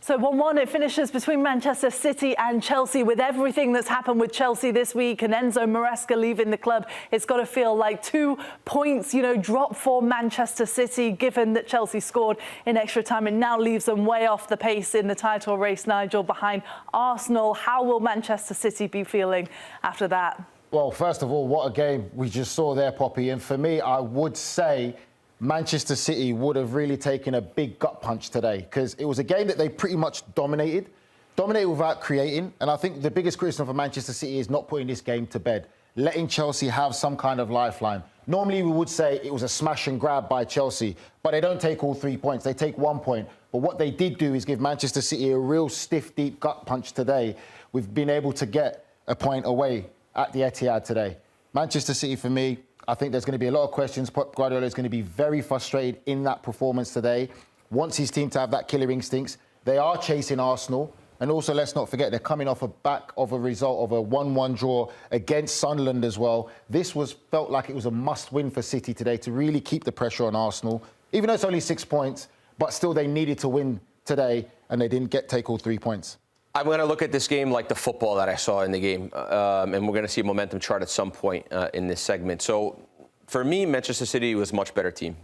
So 1-1 it finishes between Manchester City and Chelsea. With everything that's happened with Chelsea this week and Enzo Maresca leaving the club, it's got to feel like 2 points, drop for Manchester City, given that Chelsea scored in extra time. It now leaves them way off the pace in the title race, Nigel, behind Arsenal. How will Manchester City be feeling after that? Well, first of all, what a game we just saw there, Poppy. And for me, I would say Manchester City would have really taken a big gut punch today, because it was a game that they pretty much dominated without creating. And I think the biggest criticism for Manchester City is not putting this game to bed, letting Chelsea have some kind of lifeline. Normally, we would say it was a smash and grab by Chelsea, but they don't take all 3 points. They take 1 point. But what they did do is give Manchester City a real stiff, deep gut punch today. We've been able to get a point away at the Etihad today. Manchester City, for me, I think there's going to be a lot of questions. Pep Guardiola is going to be very frustrated in that performance today. Wants his team to have that killer instincts. They are chasing Arsenal. And also, let's not forget, they're coming off a back of a result of a 1-1 draw against Sunderland as well. This felt like it was a must-win for City today to really keep the pressure on Arsenal. Even though it's only 6 points, but still they needed to win today, and they didn't take all 3 points. I'm going to look at this game like the football that I saw in the game, and we're going to see a momentum chart at some point in this segment. So, for me, Manchester City was a much better team.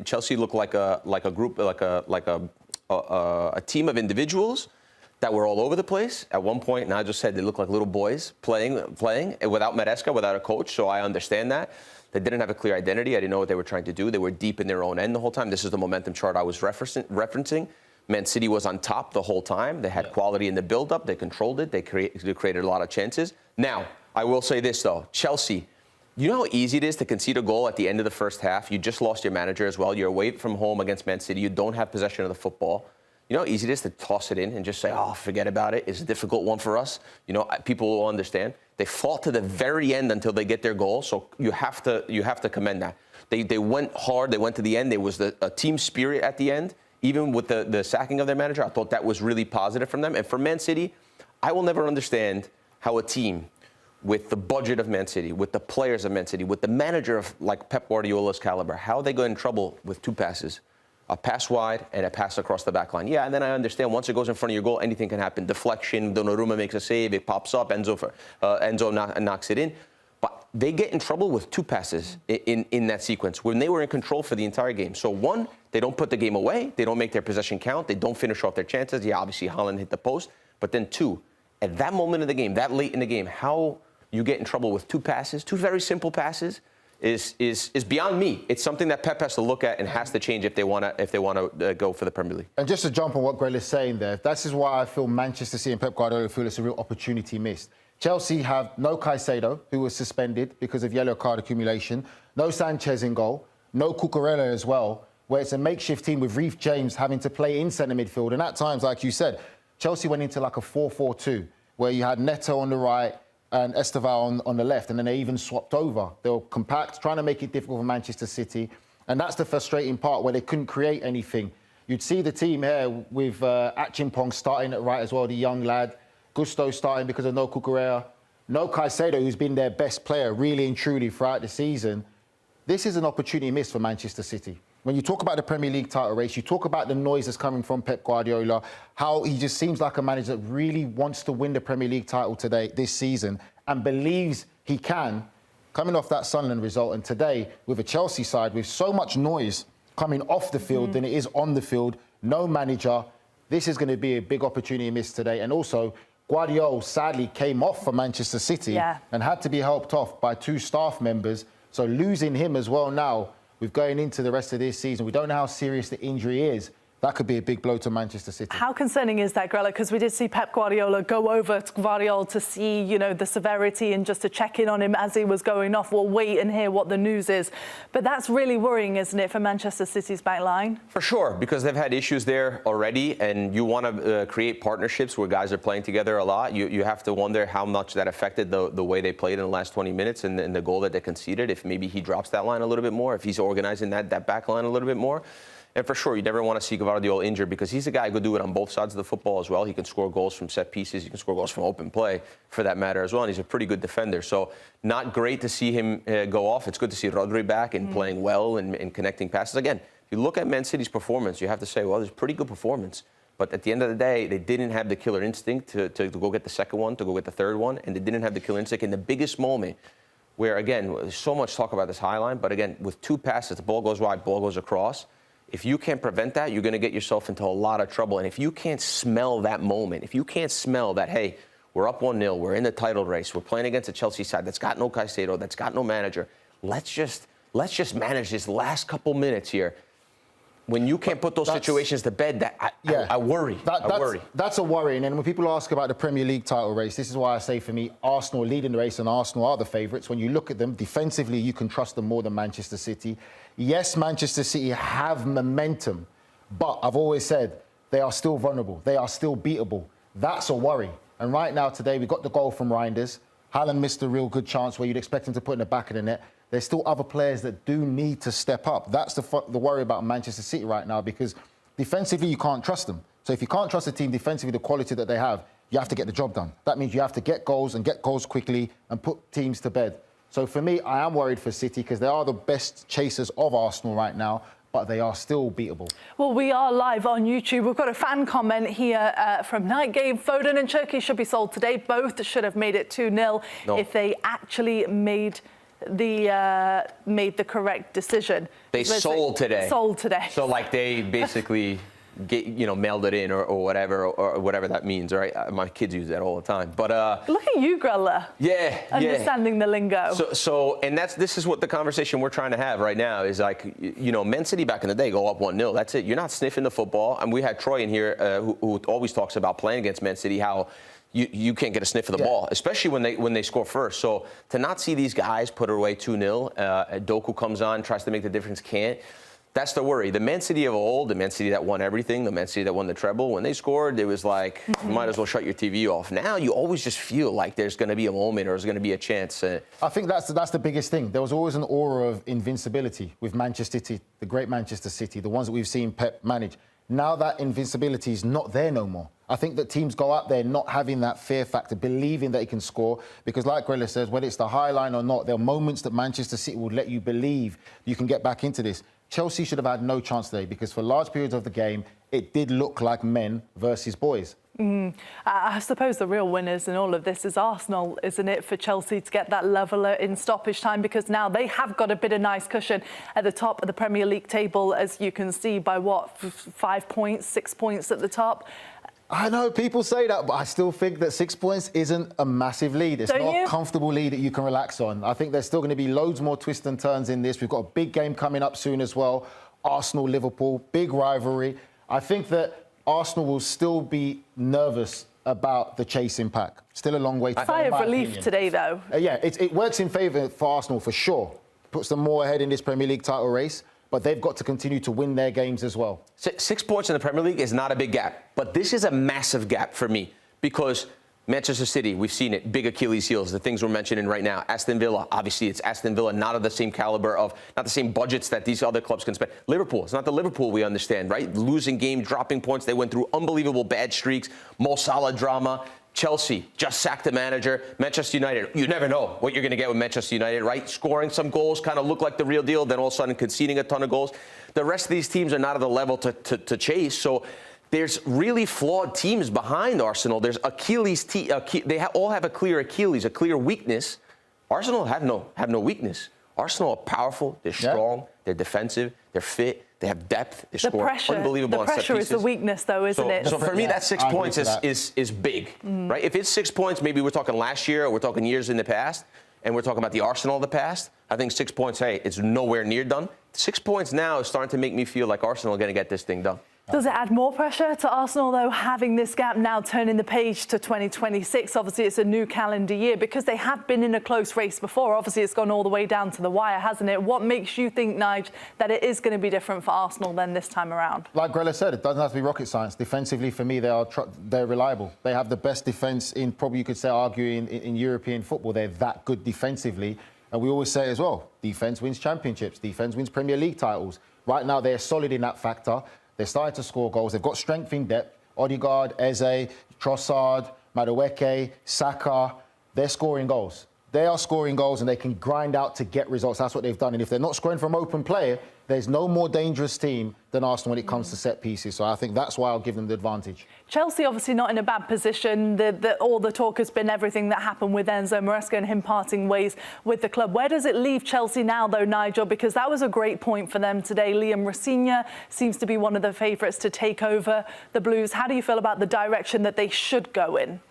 Chelsea looked like a group, like a team of individuals that were all over the place. At one point, Nigel said they looked like little boys playing without Maresca, without a coach. So I understand that. They didn't have a clear identity. I didn't know what they were trying to do. They were deep in their own end the whole time. This is the momentum chart I was referencing. Man City was on top the whole time. They had quality in the build-up. They controlled it. They created a lot of chances. Now, I will say this, though. Chelsea, you know how easy it is to concede a goal at the end of the first half? You just lost your manager as well. You're away from home against Man City. You don't have possession of the football. You know how easy it is to toss it in and just say, oh, forget about it. It's a difficult one for us. People will understand. They fought to the very end until they get their goal. So you have to commend that. They went hard. They went to the end. There was a team spirit at the end. Even with the sacking of their manager, I thought that was really positive from them. And for Man City, I will never understand how a team with the budget of Man City, with the players of Man City, with the manager of like Pep Guardiola's caliber, how they got in trouble with 2 passes, a pass wide and a pass across the back line. Yeah, and then I understand once it goes in front of your goal, anything can happen. Deflection, Donnarumma makes a save, it pops up, Enzo knocks it in. But they get in trouble with 2 passes in that sequence when they were in control for the entire game. So 1, they don't put the game away. They don't make their possession count. They don't finish off their chances. Yeah, obviously Haaland hit the post. But then 2, at that moment of the game, that late in the game, how you get in trouble with 2 passes, 2 very simple passes, is beyond me. It's something that Pep has to look at and has to change if they want to go for the Premier League. And just to jump on what Grell is saying there, this is why I feel Manchester City and Pep Guardiola feel it's a real opportunity missed. Chelsea have no Caicedo, who was suspended because of yellow card accumulation, no Sanchez in goal, no Cucurella as well, where it's a makeshift team with Reece James having to play in centre midfield. And at times, like you said, Chelsea went into like a 4-4-2, where you had Neto on the right and Esteval on the left, and then they even swapped over. They were compact, trying to make it difficult for Manchester City. And that's the frustrating part, where they couldn't create anything. You'd see the team here with Achimpong starting at right as well, the young lad. Gusto starting because of no Cucurella. No Caicedo, who's been their best player, really and truly, throughout the season. This is an opportunity missed for Manchester City. When you talk about the Premier League title race, you talk about the noise that's coming from Pep Guardiola, how he just seems like a manager that really wants to win the Premier League title this season, and believes he can, coming off that Sunderland result. And today, with a Chelsea side with so much noise coming off the field than it is on the field, no manager, this is going to be a big opportunity missed today. And also, Guardiola sadly came off for Manchester City and had to be helped off by 2 staff members. So losing him as well now, with going into the rest of this season, we don't know how serious the injury is. That could be a big blow to Manchester City. How concerning is that, Grella? Because we did see Pep Guardiola go over to Guardiola to see, the severity and just to check in on him as he was going off. We'll wait and hear what the news is. But that's really worrying, isn't it, for Manchester City's back line? For sure, because they've had issues there already, and you want to create partnerships where guys are playing together a lot. You have to wonder how much that affected the way they played in the last 20 minutes and the goal that they conceded, if maybe he drops that line a little bit more, if he's organizing that back line a little bit more. And for sure, you never want to see Guardiola injured, because he's a guy who could do it on both sides of the football as well. He can score goals from set pieces. He can score goals from open play, for that matter, as well. And he's a pretty good defender. So not great to see him go off. It's good to see Rodri back and playing well and connecting passes. Again, if you look at Man City's performance, you have to say, well, there's a pretty good performance. But at the end of the day, they didn't have the killer instinct to go get the second one, to go get the third one, and they didn't have the killer instinct in the biggest moment where, again, there's so much talk about this high line, but again, with 2 passes, the ball goes wide, ball goes across. If you can't prevent that, you're going to get yourself into a lot of trouble. And if you can't smell that moment, if you can't smell that, hey, we're up 1-0, we're in the title race, we're playing against a Chelsea side that's got no Caicedo, that's got no manager, let's just manage this last couple minutes here. When you can't put those situations to bed, I worry. I worry. That's a worry. And then when people ask about the Premier League title race, this is why I say, for me, Arsenal leading the race, and Arsenal are the favourites. When you look at them, defensively, you can trust them more than Manchester City. Yes, Manchester City have momentum, but I've always said they are still vulnerable. They are still beatable. That's a worry. And right now, today, we got the goal from Reijnders. Haaland missed a real good chance where you'd expect him to put in the back of the net. There's still other players that do need to step up. That's the worry about Manchester City right now, because defensively, you can't trust them. So if you can't trust a team defensively, the quality that they have, you have to get the job done. That means you have to get goals and get goals quickly and put teams to bed. So for me, I am worried for City because they are the best chasers of Arsenal right now, but they are still beatable. Well, we are live on YouTube. We've got a fan comment here from Night Game. Foden and Turkey should be sold today. Both should have made it 2-0 if they actually made the correct decision. They sold today. Sold today. So like they basically mailed it in or whatever that means, right? My kids use that all the time. But look at you, Grella. Yeah. Understanding the lingo. And this is what the conversation we're trying to have right now is like, Man City back in the day go up 1-0. That's it. You're not sniffing the football. And we had Troy in here who always talks about playing against Man City, how you can't get a sniff of the ball, especially when they score first. So to not see these guys put it away 2-0, Doku comes on, tries to make the difference, can't. That's the worry. The Man City of old, the Man City that won everything, the Man City that won the treble, when they scored, it was like, you might as well shut your TV off. Now you always just feel like there's going to be a moment or there's going to be a chance. I think that's the biggest thing. There was always an aura of invincibility with Manchester City, the great Manchester City, the ones that we've seen Pep manage. Now that invincibility is not there no more. I think that teams go out there not having that fear factor, believing that they can score, because like Grella says, whether it's the high line or not, there are moments that Manchester City will let you believe you can get back into this. Chelsea should have had no chance today because for large periods of the game, it did look like men versus boys. I suppose the real winners in all of this is Arsenal, isn't it, for Chelsea to get that leveller in stoppage time, because now they have got a bit of nice cushion at the top of the Premier League table, as you can see by 5 points, 6 points at the top. I know people say that, but I still think that 6 points isn't a massive lead. It's not a comfortable lead that you can relax on. I think there's still going to be loads more twists and turns in this. We've got a big game coming up soon as well. Arsenal-Liverpool, big rivalry. I think that Arsenal will still be nervous about the chasing pack. Still a long way to go. Sigh of relief today, though. Yeah, it works in favour for Arsenal for sure. Puts them more ahead in this Premier League title race. But they've got to continue to win their games as well. 6 points in the Premier League is not a big gap. But this is a massive gap for me because Manchester City, we've seen it, big Achilles heels, the things we're mentioning right now. Aston Villa, obviously it's Aston Villa, not of the same caliber of, not the same budgets that these other clubs can spend. Liverpool, it's not the Liverpool we understand, right? Losing games, dropping points. They went through unbelievable bad streaks, Mo Salah drama. Chelsea just sacked the manager. Manchester United, you never know what you're going to get with Manchester United, right? Scoring some goals, kind of look like the real deal, then all of a sudden conceding a ton of goals. The rest of these teams are not at the level to chase. So there's really flawed teams behind Arsenal. There's Achilles. They all have a clear Achilles, a clear weakness. Arsenal have no weakness. Arsenal are powerful. They're strong. They're defensive. They're fit. They have depth. They score unbelievable on set pieces. The pressure is the weakness, though, isn't it? So for me, that 6 points is big, right? If it's 6 points, maybe we're talking last year or we're talking years in the past, and we're talking about the Arsenal of the past. I think 6 points, hey, it's nowhere near done. 6 points now is starting to make me feel like Arsenal are going to get this thing done. Does it add more pressure to Arsenal, though, having this gap now turning the page to 2026? Obviously, it's a new calendar year because they have been in a close race before. Obviously, it's gone all the way down to the wire, hasn't it? What makes you think, Nige, that it is going to be different for Arsenal than this time around? Like Grella said, it doesn't have to be rocket science. Defensively, for me, they're reliable. They have the best defence in, probably you could say, arguing in European football. They're that good defensively. And we always say as well, defence wins championships. Defence wins Premier League titles. Right now, they're solid in that factor. They're starting to score goals. They've got strength in depth. Odegaard, Eze, Trossard, Madueke, Saka. They're scoring goals. They are scoring goals and they can grind out to get results. That's what they've done. And if they're not scoring from open play, There's no more dangerous team than Arsenal when it comes to set pieces. So I think that's why I'll give them the advantage. Chelsea obviously not in a bad position. All the talk has been everything that happened with Enzo Maresca and him parting ways with the club. Where does it leave Chelsea now, though, Nigel? Because that was a great point for them today. Liam Rosenior seems to be one of the favourites to take over the Blues. How do you feel about the direction that they should go in?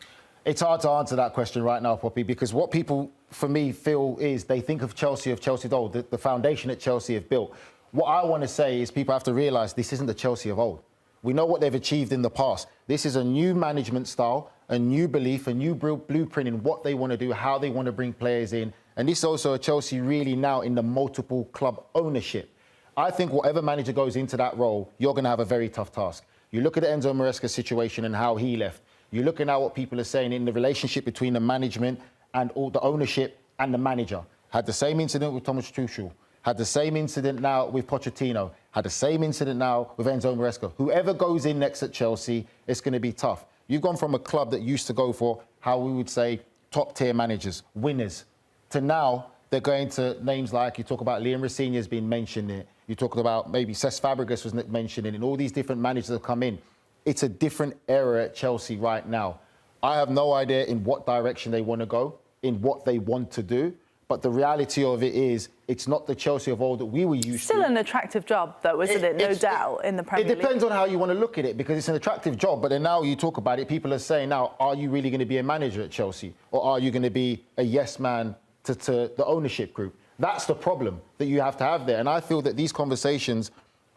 It's hard to answer that question right now, Poppy, because what people, for me, feel is they think of Chelsea of old, the foundation that Chelsea have built. What I want to say is people have to realise this isn't the Chelsea of old. We know what they've achieved in the past. This is a new management style, a new belief, a new blueprint in what they want to do, how they want to bring players in. And this is also a Chelsea really now in the multiple club ownership. I think whatever manager goes into that role, you're going to have a very tough task. You look at the Enzo Maresca situation and how he left. You're looking at what people are saying in the relationship between the management and all the ownership and the manager. Had the same incident with Thomas Tuchel. Had the same incident now with Pochettino. Had the same incident now with Enzo Maresca. Whoever goes in next at Chelsea, it's going to be tough. You've gone from a club that used to go for, how we would say, top-tier managers, winners, to now they're going to names like, you talk about Liam Rosenior's been mentioned there. You talk about maybe Cesc Fabregas was mentioned in, and all these different managers have come in. It's a different era at Chelsea right now. I have no idea in what direction they want to go, in what they want to do. But the reality of it is, it's not the Chelsea of old that we were used to. Still an attractive job, though, isn't it? No doubt, in the Premier League. It depends on how you want to look at it, because it's an attractive job. But then now you talk about it, people are saying now, are you really going to be a manager at Chelsea? Or are you going to be a yes man to the ownership group? That's the problem that you have to have there. And I feel that these conversations,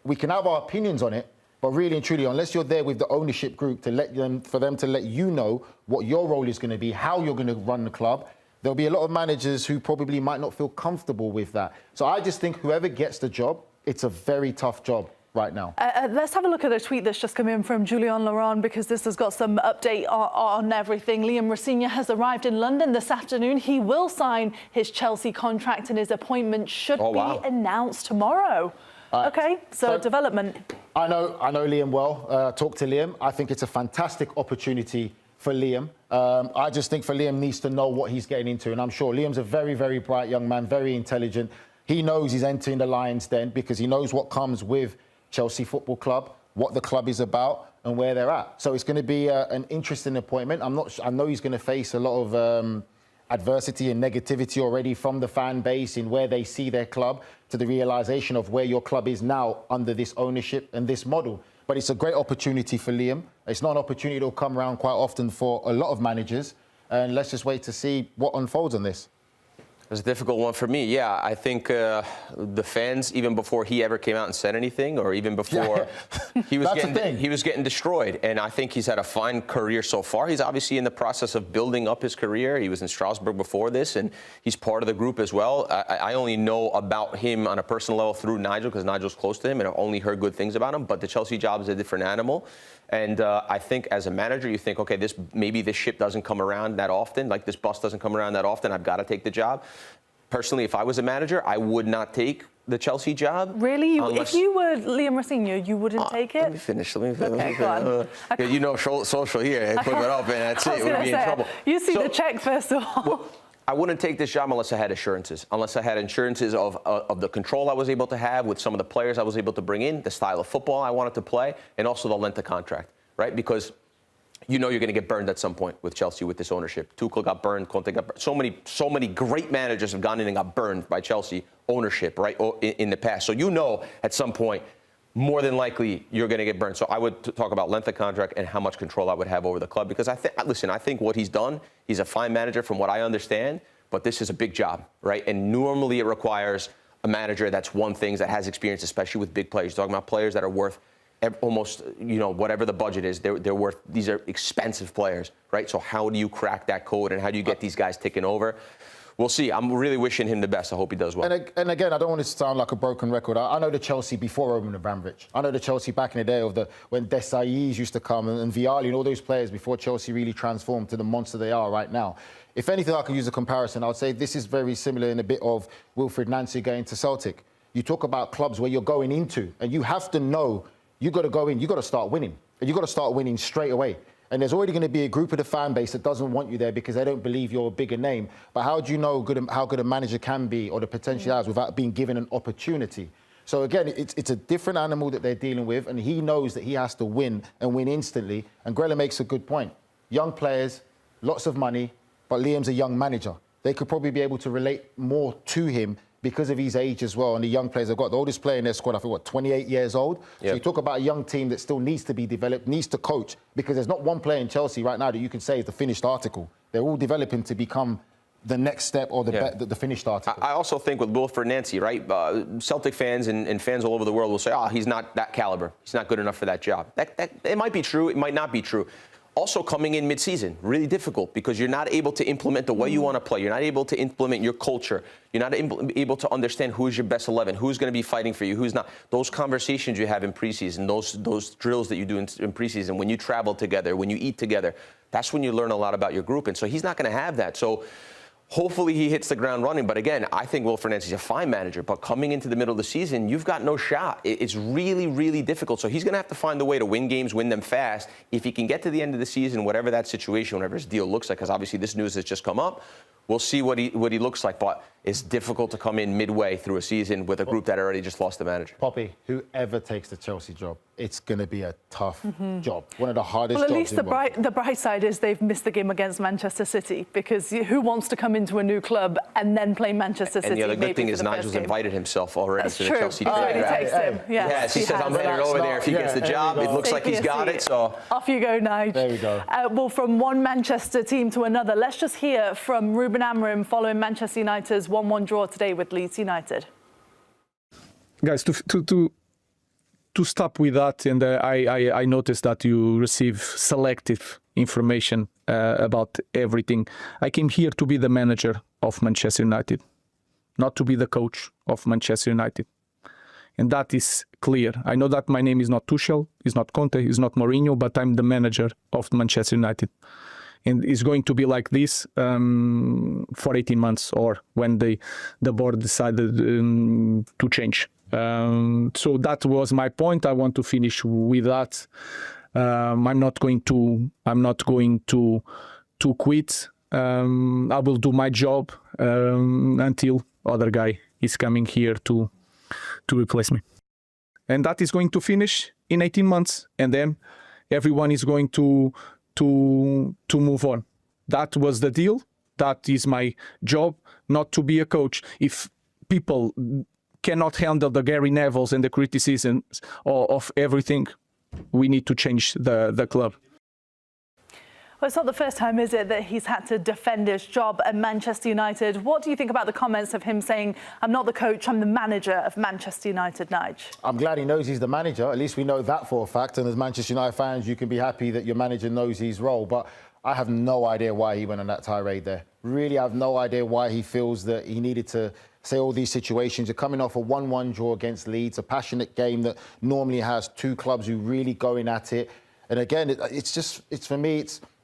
we can have our opinions on it, but really and truly, unless you're there with the ownership group for them to let you know what your role is going to be, how you're going to run the club, there'll be a lot of managers who probably might not feel comfortable with that. So I just think whoever gets the job, it's a very tough job right now. Let's have a look at a tweet that's just come in from Julien Laurent, because this has got some update on everything. Liam Rosenior has arrived in London this afternoon. He will sign his Chelsea contract and his appointment should be announced tomorrow. Okay, so development. I know Liam well. Talk to Liam. I think it's a fantastic opportunity for Liam. I just think for Liam needs to know what he's getting into. And I'm sure Liam's a very, very bright young man, very intelligent. He knows he's entering the Lions' Den because he knows what comes with Chelsea Football Club, what the club is about and where they're at. So it's going to be an interesting appointment. I know he's going to face a lot of adversity and negativity already from the fan base in where they see their club, to the realisation of where your club is now under this ownership and this model. But it's a great opportunity for Liam. It's not an opportunity that will come around quite often for a lot of managers. And let's just wait to see what unfolds on this. It was a difficult one for me. Yeah, I think the fans, even before he ever came out and said anything, or even before he was getting destroyed. And I think he's had a fine career so far. He's obviously in the process of building up his career. He was in Strasbourg before this, and he's part of the group as well. I only know about him on a personal level through Nigel, because Nigel's close to him, and I've only heard good things about him. But the Chelsea job is a different animal. And I think as a manager, you think, okay, maybe this ship doesn't come around that often, like this bus doesn't come around that often. I've got to take the job. Personally, if I was a manager, I would not take the Chelsea job. Really? If you were Liam Rosenior, you wouldn't take it? Let me finish. Okay, go on. You know, social here, put it up, and that's it. We'd be in trouble. You see the check first of all. Well, I wouldn't take this job unless I had assurances. Unless I had assurances of the control I was able to have with some of the players I was able to bring in, the style of football I wanted to play, and also the length of contract, right? Because you know you're going to get burned at some point with Chelsea with this ownership. Tuchel got burned, Conte got burned. So many great managers have gone in and got burned by Chelsea ownership, right, in the past. So you know at some point, more than likely, you're going to get burned. So I would talk about length of contract and how much control I would have over the club. Because I think what he's done, he's a fine manager from what I understand, but this is a big job, right? And normally it requires a manager that's won things, that has experience, especially with big players. You're talking about players that are worth almost, whatever the budget is, they're worth, these are expensive players, right? So how do you crack that code and how do you get these guys taking over? We'll see. I'm really wishing him the best. I hope he does well. And again, I don't want to sound like a broken record. I know the Chelsea before Roman Abramovich. I know the Chelsea back in the day when Desai's used to come and Vialli and all those players before Chelsea really transformed to the monster they are right now. If anything, I could use a comparison. I would say this is very similar in a bit of Wilfried Nancy going to Celtic. You talk about clubs where you're going into and you have to know you got to go in, you got to start winning. And you got to start winning straight away. And there's already going to be a group of the fan base that doesn't want you there because they don't believe you're a bigger name. But how do you know how good a manager can be or the potential has without being given an opportunity? So again, it's a different animal that they're dealing with, and he knows that he has to win and win instantly. And Grella makes a good point. Young players, lots of money, but Liam's a young manager. They could probably be able to relate more to him because of his age as well. And the young players have got the oldest player in their squad, I think, what, 28 years old? Yep. So you talk about a young team that still needs to be developed, needs to coach, because there's not one player in Chelsea right now that you can say is the finished article. They're all developing to become the next step or the finished article. I also think with Will Fernandez, right? Celtic fans and fans all over the world will say, oh, he's not that caliber. He's not good enough for that job. It might be true. It might not be true. Also coming in mid-season, really difficult because you're not able to implement the way you want to play. You're not able to implement your culture. You're not able to understand who's your best 11, who's going to be fighting for you, who's not. Those conversations you have in preseason, those drills that you do in preseason, when you travel together, when you eat together, that's when you learn a lot about your group. And so he's not going to have that. So hopefully he hits the ground running. But again, I think Will Fernandez is a fine manager. But coming into the middle of the season, you've got no shot. It's really, really difficult. So he's going to have to find a way to win games, win them fast. If he can get to the end of the season, whatever that situation, whatever his deal looks like, because obviously this news has just come up, we'll see what he looks like. But it's difficult to come in midway through a season with a group that already just lost the manager. Poppy, whoever takes the Chelsea job, it's going to be a tough job. One of the hardest jobs. Well, at least the bright side is they've missed the game against Manchester City, because who wants to come into a new club and then play Manchester City? And the other good thing is Nigel's invited himself already to the Chelsea team. He Yes, he says, I'm headed over there if he gets the job. It looks like he's got it. So off you go, Nigel. There we go. Well, from one Manchester team to another, let's just hear from Ruben Amorim following Manchester United's 1-1 draw today with Leeds United. Guys, to stop with that, and I noticed that you receive selective information about everything. I came here to be the manager of Manchester United, not to be the coach of Manchester United. And that is clear. I know that my name is not Tuchel, is not Conte, is not Mourinho, but I'm the manager of Manchester United. And it's going to be like this for 18 months, or when the board decided to change. So that was my point. I want to finish with that. I'm not going to quit. I will do my job until other guy is coming here to replace me. And that is going to finish in 18 months, and then everyone is going to move on. That was the deal. That is my job, not to be a coach. If people cannot handle the Gary Nevilles and the criticisms of everything, we need to change the club. Well, it's not the first time, is it, that he's had to defend his job at Manchester United. What do you think about the comments of him saying, I'm not the coach, I'm the manager of Manchester United, Nige? I'm glad he knows he's the manager. At least we know that for a fact. And as Manchester United fans, you can be happy that your manager knows his role. But I have no idea why he went on that tirade there. Really, I have no idea why he feels that he needed to say all these situations. You're coming off a 1-1 draw against Leeds, a passionate game that normally has two clubs who really going at it. And again,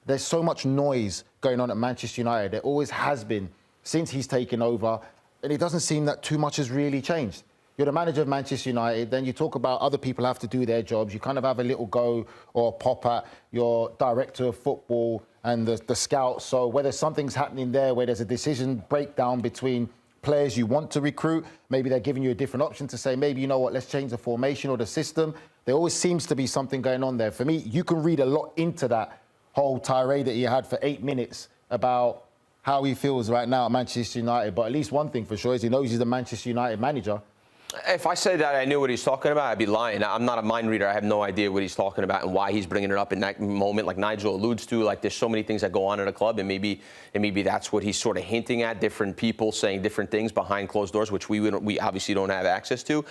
there's so much noise going on at Manchester United. There always has been since he's taken over. And it doesn't seem that too much has really changed. You're the manager of Manchester United, then you talk about other people have to do their jobs. You kind of have a little go or pop at your director of football and the scouts. So whether something's happening there, where there's a decision breakdown between players you want to recruit, maybe they're giving you a different option to say, maybe, you know what, let's change the formation or the system. There always seems to be something going on there. For me, you can read a lot into that whole tirade that he had for 8 minutes about how he feels right now at Manchester United. But at least one thing for sure is he knows he's the Manchester United manager. If I said that I knew what he's talking about, I'd be lying. I'm not a mind reader. I have no idea what he's talking about and why he's bringing it up in that moment, like Nigel alludes to. Like, there's so many things that go on in a club, and maybe that's what he's sort of hinting at, different people saying different things behind closed doors, which we obviously don't have access to.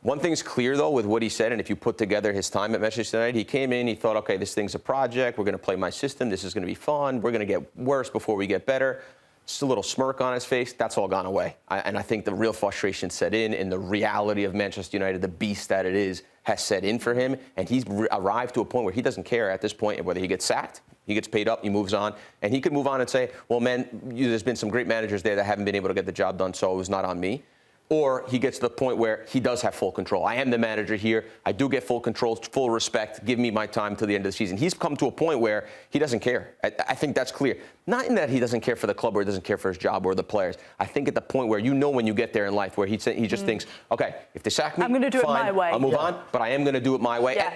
One thing's clear, though, with what he said, and if you put together his time at Manchester United, he came in, he thought, okay, this thing's a project. We're going to play my system. This is going to be fun. We're going to get worse before we get better. Just a little smirk on his face. That's all gone away. And I think the real frustration set in, and the reality of Manchester United, the beast that it is, has set in for him. And he's arrived to a point where he doesn't care at this point whether he gets sacked, he gets paid up, he moves on. And he could move on and say, well, man, there's been some great managers there that haven't been able to get the job done, so it was not on me. or he gets to the point where he does have full control. I am the manager here. I do get full control, full respect. Give me my time till the end of the season. He's come to a point where he doesn't care. I think that's clear. Not in that he doesn't care for the club or he doesn't care for his job or the players. I think at the point where when you get there in life where he just thinks, okay, if they sack me, I'm going to do it my way. I'll move on, but I am going to do it my way. Yeah.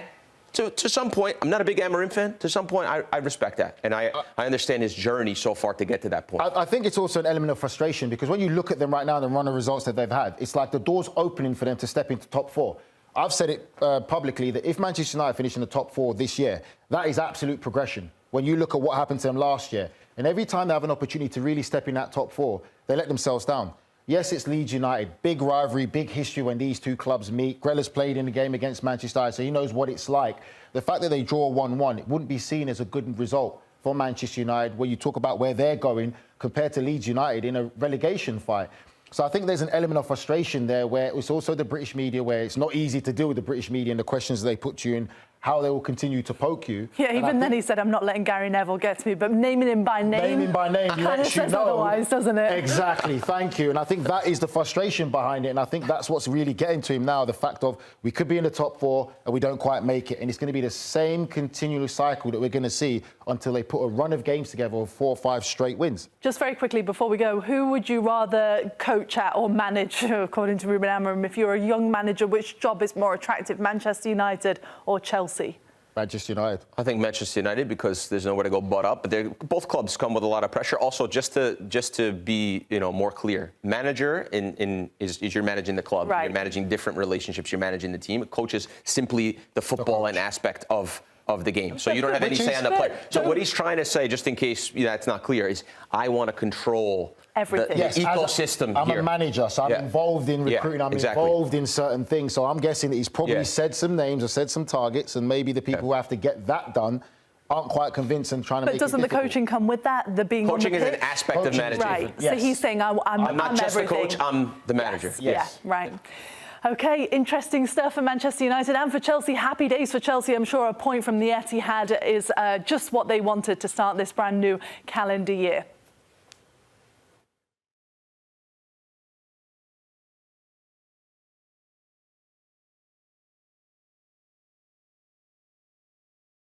To some point, I'm not a big Amorim fan. To some point, I respect that. And I understand his journey so far to get to that point. I think it's also an element of frustration because when you look at them right now and the run of results that they've had, it's like the door's opening for them to step into top 4. I've said it publicly that if Manchester United finish in the top 4 this year, that is absolute progression. When you look at what happened to them last year, and every time they have an opportunity to really step in that top 4, they let themselves down. Yes, it's Leeds United. Big rivalry, big history when these two clubs meet. Grella's played in the game against Manchester United, so he knows what it's like. The fact that they draw 1-1, it wouldn't be seen as a good result for Manchester United when you talk about where they're going compared to Leeds United in a relegation fight. So I think there's an element of frustration there where it's also the British media where it's not easy to deal with the British media and the questions they put to you and how they will continue to poke you. Yeah, even then he said, I'm not letting Gary Neville get to me, but naming him by name. Naming by name, kind of says otherwise, doesn't it? Exactly, thank you. And I think that is the frustration behind it. And I think that's what's really getting to him now, the fact of we could be in the top 4 and we don't quite make it. And it's going to be the same continuous cycle that we're going to see until they put a run of games together of 4 or 5 straight wins. Just very quickly before we go, who would you rather coach at or manage, according to Ruben Amorim? If you're a young manager, which job is more attractive, Manchester United or Chelsea? Manchester United. I think Manchester United because there's nowhere to go but up. But both clubs come with a lot of pressure. Also, just to be more clear, manager is you're managing the club. Right. You're managing different relationships. You're managing the team. A coach is simply the football and aspect of the game. So you don't have any say on the player. So what he's trying to say, just in case it's not clear, is I want to control everything. The ecosystem I'm here. a manager, so I'm involved in recruiting. I'm involved in certain things. So I'm guessing that he's probably said some names or said some targets, and maybe the people who have to get that done aren't quite convinced and trying to make it difficult. But doesn't the coaching come with that? The being coaching on the pitch? is an aspect of managing. Right. Yes. So he's saying I'm not just everything. the coach. I'm the manager. Yes. Yeah. Right. OK, interesting stuff for Manchester United and for Chelsea. Happy days for Chelsea. I'm sure a point from the Etihad is just what they wanted to start this brand new calendar year.